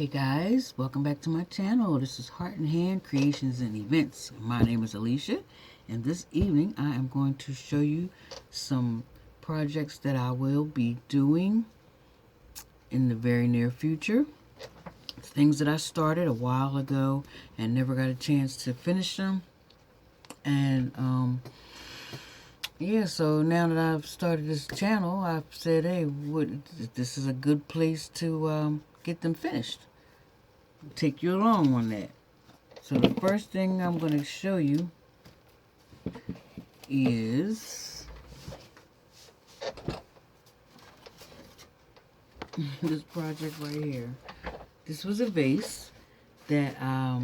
Hey guys, welcome back to my channel. This is Heart and Hand Creations and Events. My name is Alicia, and this evening I am going to show you some projects that I will be doing in the very near future. Things that I started a while ago and never got a chance to finish them. And yeah, so now that I've started this channel, I've said, hey, this is a good place to get them finished. Take you along on that. So the first thing I'm going to show you is this project right here. This was a vase that I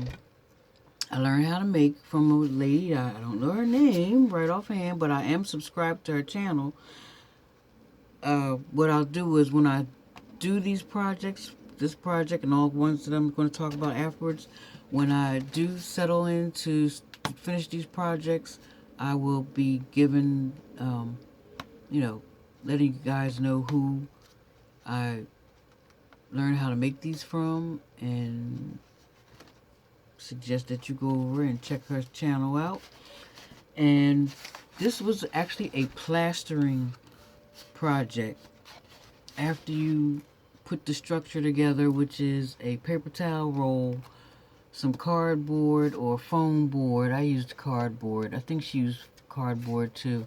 learned how to make from a lady. I don't know her name right offhand, but I am subscribed to her channel. What I'll do is when I do these projects, this project and all ones that I'm going to talk about afterwards, when I do settle in to finish these projects, I will be giving, letting you guys know who I learned how to make these from, and suggest that you go over and check her channel out. And this was actually a plastering project. After you put the structure together, which is a paper towel roll, some cardboard or foam board. I used cardboard. I think she used cardboard too.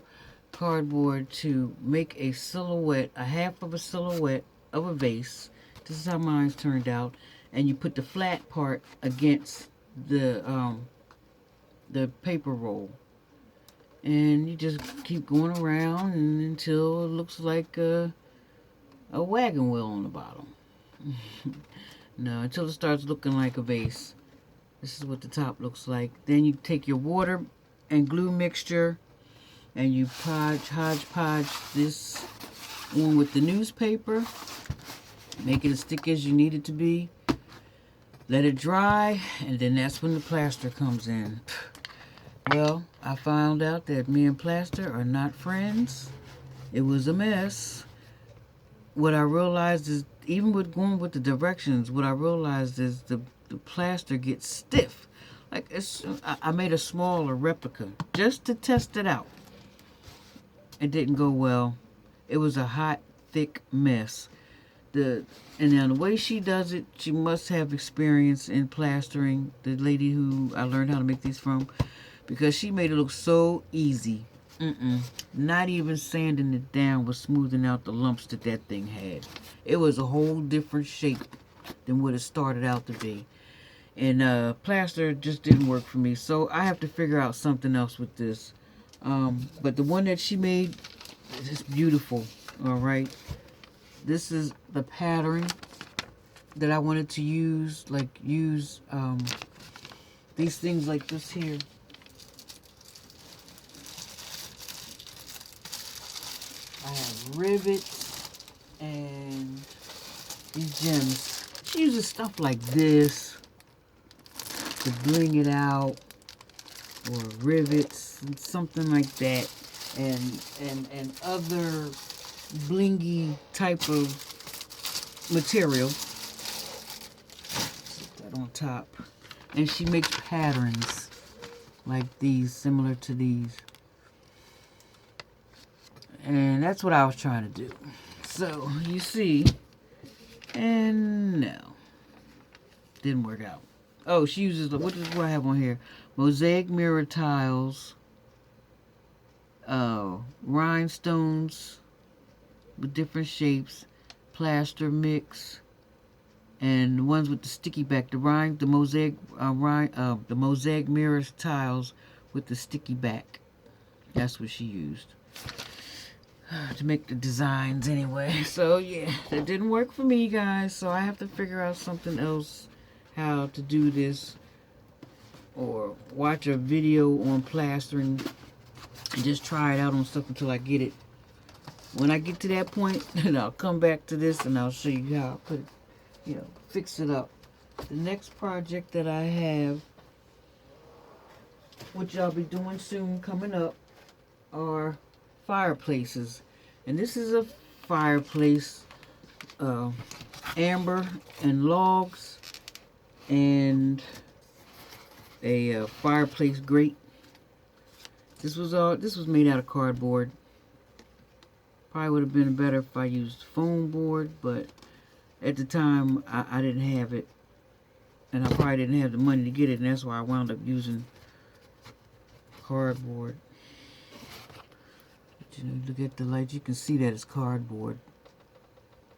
Cardboard to make a silhouette, a half of a silhouette of a vase. This is how mine turned out. And you put the flat part against the paper roll. And you just keep going around until it looks like a wagon wheel on the bottom. No, until it starts looking like a vase. This is what the top looks like. Then you take your water and glue mixture and you hodgepodge this on with the newspaper. Make it as thick as you need it to be. Let it dry, and then that's when the plaster comes in. Well, I found out that me and plaster are not friends. It was a mess. What I realized is, even with going with the directions, what I realized is the plaster gets stiff. Like I made a smaller replica just to test it out. It didn't go well. It was a hot, thick mess. And now the way she does it, she must have experience in plastering. The lady who I learned how to make these from, because she made it look so easy. Not even sanding it down was smoothing out the lumps that thing had. It was a whole different shape than what it started out to be. And plaster just didn't work for me. So I have to figure out something else with this. But the one that she made is beautiful. Alright. This is the pattern that I wanted to use. These things like this here. I have rivets and these gems. She uses stuff like this to bring it out, or rivets and something like that, and other blingy type of material. Put that on top. And she makes patterns like these, similar to these. And that's what I was trying to do. So, you see, and no, didn't work out. Oh, she uses, what I have on here? Mosaic mirror tiles, rhinestones with different shapes, plaster mix, and the ones with the sticky back, the mosaic mirror tiles with the sticky back. That's what she used to make the designs anyway. So yeah, that didn't work for me, guys. So I have to figure out something else, how to do this, or watch a video on plastering and just try it out on stuff until I get it. When I get to that point, then I'll come back to this and I'll show you how I put it, fix it up. The next project that I have, which I'll be doing soon coming up, are fireplaces. And this is a fireplace, amber and logs. and a fireplace grate. This was made out of cardboard. Probably would have been better if I used foam board, but at the time I didn't have it, and I probably didn't have the money to get it, and that's why I wound up using cardboard. But, you know, look at the light, you can see that it's cardboard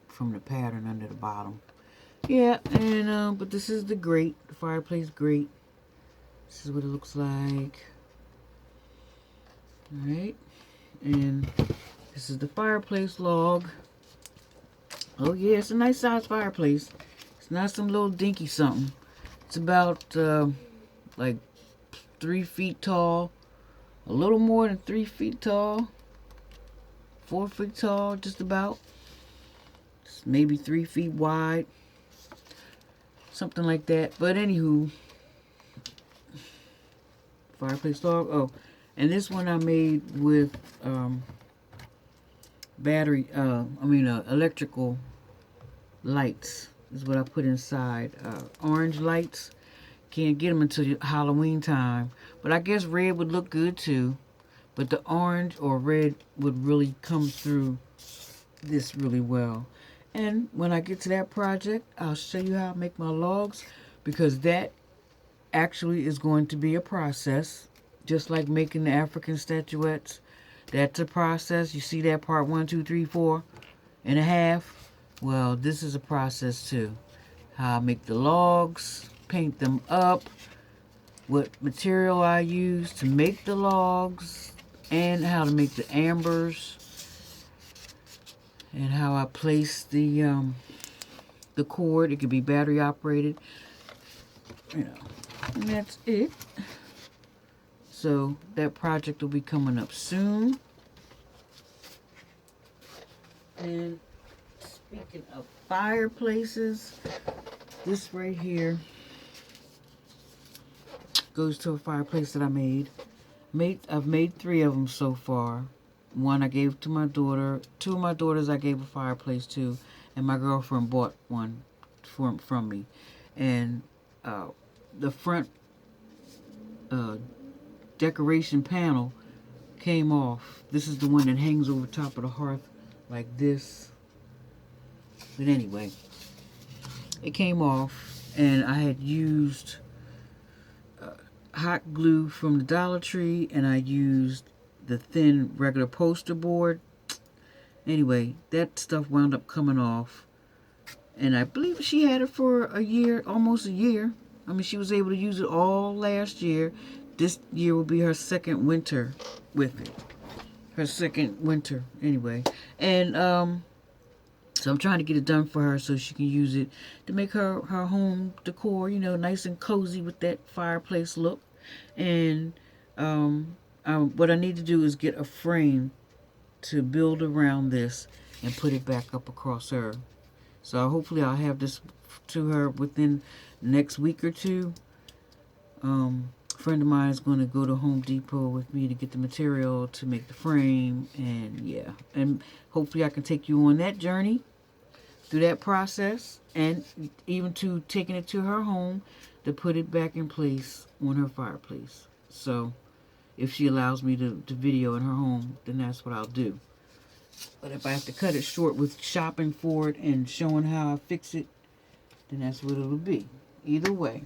from the pattern under the bottom. Yeah, and but this is the grate, the fireplace grate. This is what it looks like. Alright, and this is the fireplace log. Oh yeah, it's a nice size fireplace. It's not some little dinky something. It's about like 3 feet tall, a little more than 3 feet tall, 4 feet tall, just about. It's maybe 3 feet wide, something like that. But anywho, fireplace log. Oh, and this one I made with electrical lights is what I put inside. Orange lights. Can't get them until Halloween time. But I guess red would look good too. But the orange or red would really come through this really well. And when I get to that project, I'll show you how I make my logs, because that actually is going to be a process. Just like making the African statuettes. That's a process. You see that part 1, 2, 3, 4 and a half? Well, this is a process too. How I make the logs, paint them up, what material I use to make the logs, and how to make the ambers, and how I place the cord. It could be battery operated, you know, and that's it. So that project will be coming up soon. And speaking of fireplaces, this right here goes to a fireplace that I made. I've made 3 of them so far. One I gave to my daughter. 2 of my daughters I gave a fireplace to, and my girlfriend bought one from me. And the front decoration panel came off. This is the one that hangs over top of the hearth like this. But anyway, it came off, and I had used hot glue from the Dollar Tree, and I used the thin regular poster board. Anyway, that stuff wound up coming off, and I believe she had it for a year, almost a year. I mean, she was able to use it all last year. This year will be her second winter with it. Her second winter, anyway. And so I'm trying to get it done for her so she can use it to make her home decor, you know, nice and cozy with that fireplace look. And what I need to do is get a frame to build around this and put it back up across her. So hopefully I'll have this to her within the next week or two. A friend of mine is going to go to Home Depot with me to get the material to make the frame, and yeah, and hopefully I can take you on that journey through that process, and even to taking it to her home to put it back in place on her fireplace. So if she allows me to video in her home, then that's what I'll do. But if I have to cut it short with shopping for it and showing how I fix it, then that's what it'll be. Either way.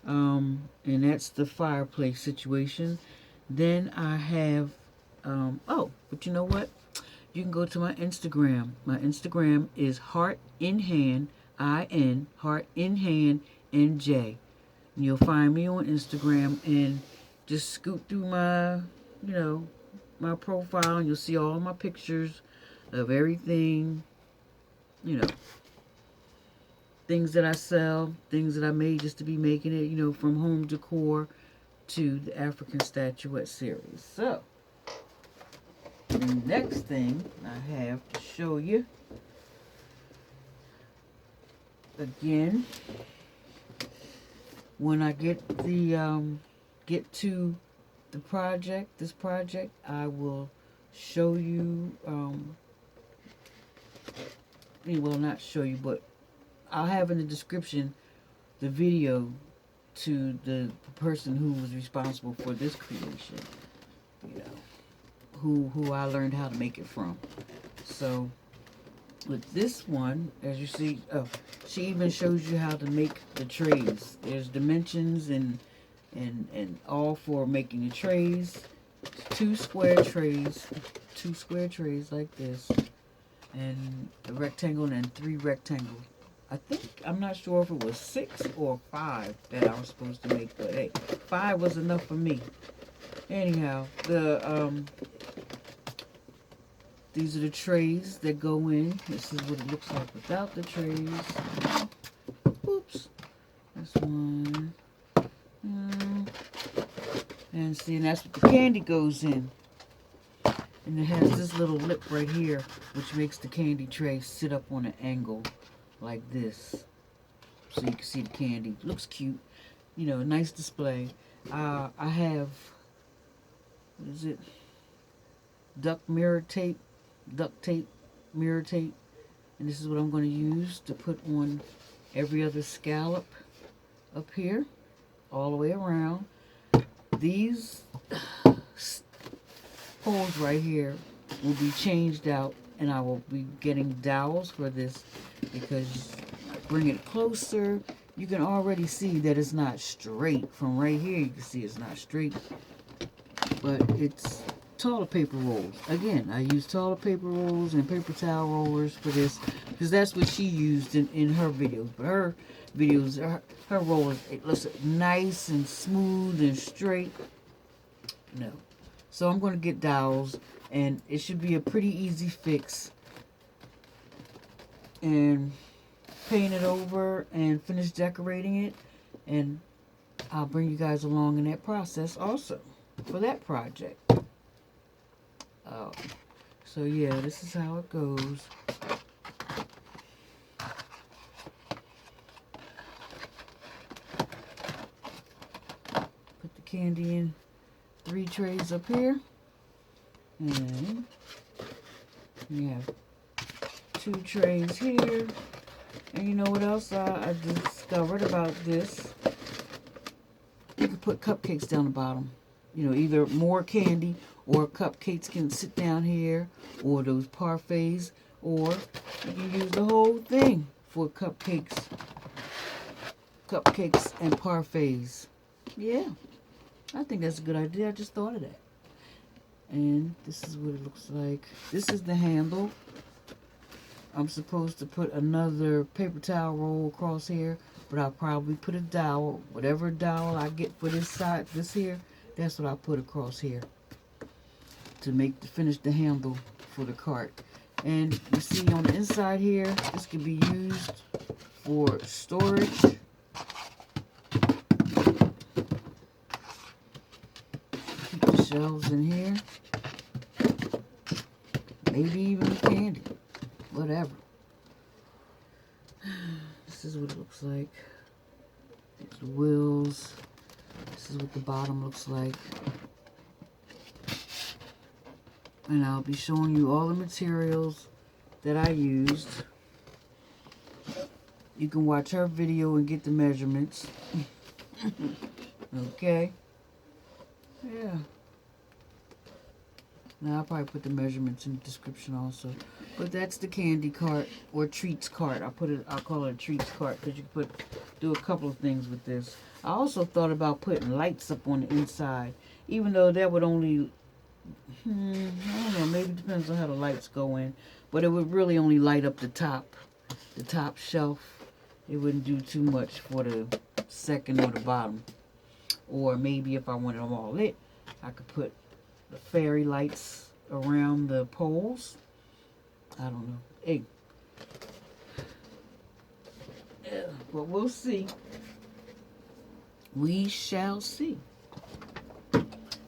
And that's the fireplace situation. Then I have, but you know what? You can go to my Instagram. My Instagram is Heartinhandnj, Heartinhandnj. And you'll find me on Instagram, and just scoot through my, my profile, and you'll see all my pictures of everything, things that I sell, things that I made just to be making it, from home decor to the African statuette series. So, the next thing I have to show you, again, when I get to the project, this project, I will show you, well, not show you, but I'll have in the description the video to the person who was responsible for this creation, you know, who I learned how to make it from. So with this one, as you see, oh, she even shows you how to make the trays. There's dimensions and all for making the trays. Two square trays like this, and a rectangle and then 3 rectangles. I'm not sure if it was 6 or 5 that I was supposed to make, but hey, 5 was enough for me. Anyhow, these are the trays that go in. This is what it looks like without the trays. Oops. That's one. And see, and that's what the candy goes in. And it has this little lip right here, which makes the candy tray sit up on an angle like this. So you can see the candy. Looks cute. You know, nice display. I have, what is it? Duct tape, mirror tape. And this is what I'm going to use to put on every other scallop up here, all the way around. These holes right here will be changed out, and I will be getting dowels for this, because bring it closer, you can already see that it's not straight. From right here, you can see it's not straight, but it's toilet paper rolls. Again, I use toilet paper rolls and paper towel rollers for this, because that's what she used in her videos. But her videos, her rollers, it looks nice and smooth and straight. No. So I'm going to get dowels, and it should be a pretty easy fix. And paint it over and finish decorating it, and I'll bring you guys along in that process also for that project. So yeah, this is how it goes. Put the candy in 3 trays up here, and we have 2 trays here. And you know what else I discovered about this? You can put cupcakes down the bottom. You know, either more candy, or cupcakes can sit down here, or those parfaits, or you can use the whole thing for cupcakes and parfaits. Yeah, I think that's a good idea. I just thought of that. And this is what it looks like. This is the handle. I'm supposed to put another paper towel roll across here, but I'll probably put a dowel. Whatever dowel I get for this side, this here, that's what I'll put across here to finish the handle for the cart. And you see on the inside here, this can be used for storage. Keep the shelves in here. Maybe even the candy. Whatever. This is what it looks like. There's the wheels. This is what the bottom looks like. And I'll be showing you all the materials that I used. You can watch her video and get the measurements. Okay. Yeah. Now I'll probably put the measurements in the description also. But that's the candy cart, or treats cart. I'll call it a treats cart, because you can do a couple of things with this. I also thought about putting lights up on the inside, even though that would only, I don't know, maybe it depends on how the lights go in, but it would really only light up the top shelf. It wouldn't do too much for the second or the bottom. Or maybe if I wanted them all lit, I could put the fairy lights around the poles. I don't know. Hey. Yeah, but we'll see. We shall see.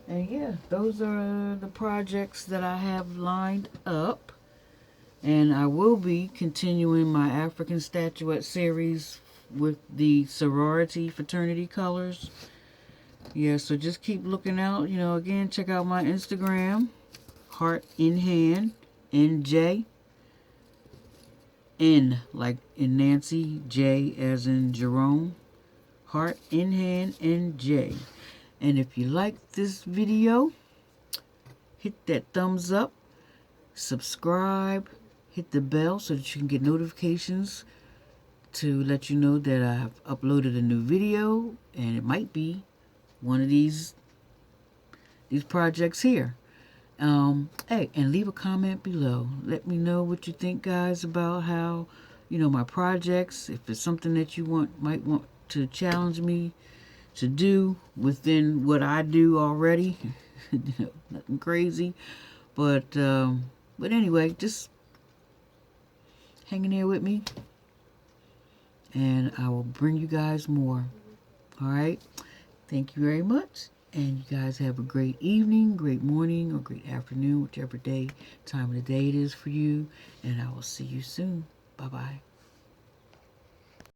And yeah, those are the projects that I have lined up. And I will be continuing my African statuette series with the sorority fraternity colors. Yeah, so just keep looking out. You know, again, check out my Instagram, Heartinhandnj. N like in Nancy, J as in Jerome. Heartinhandnj. And if you like this video, hit that thumbs up, subscribe, hit the bell so that you can get notifications to let you know that I've uploaded a new video, and it might be one of these projects here. Hey, and leave a comment below. Let me know what you think, guys, about how, my projects. If it's something that you might want to challenge me to do within what I do already. Nothing crazy, but anyway, just hang in there with me, and I will bring you guys more. All right. Thank you very much. And you guys have a great evening, great morning, or great afternoon, whichever time of the day it is for you. And I will see you soon. Bye-bye.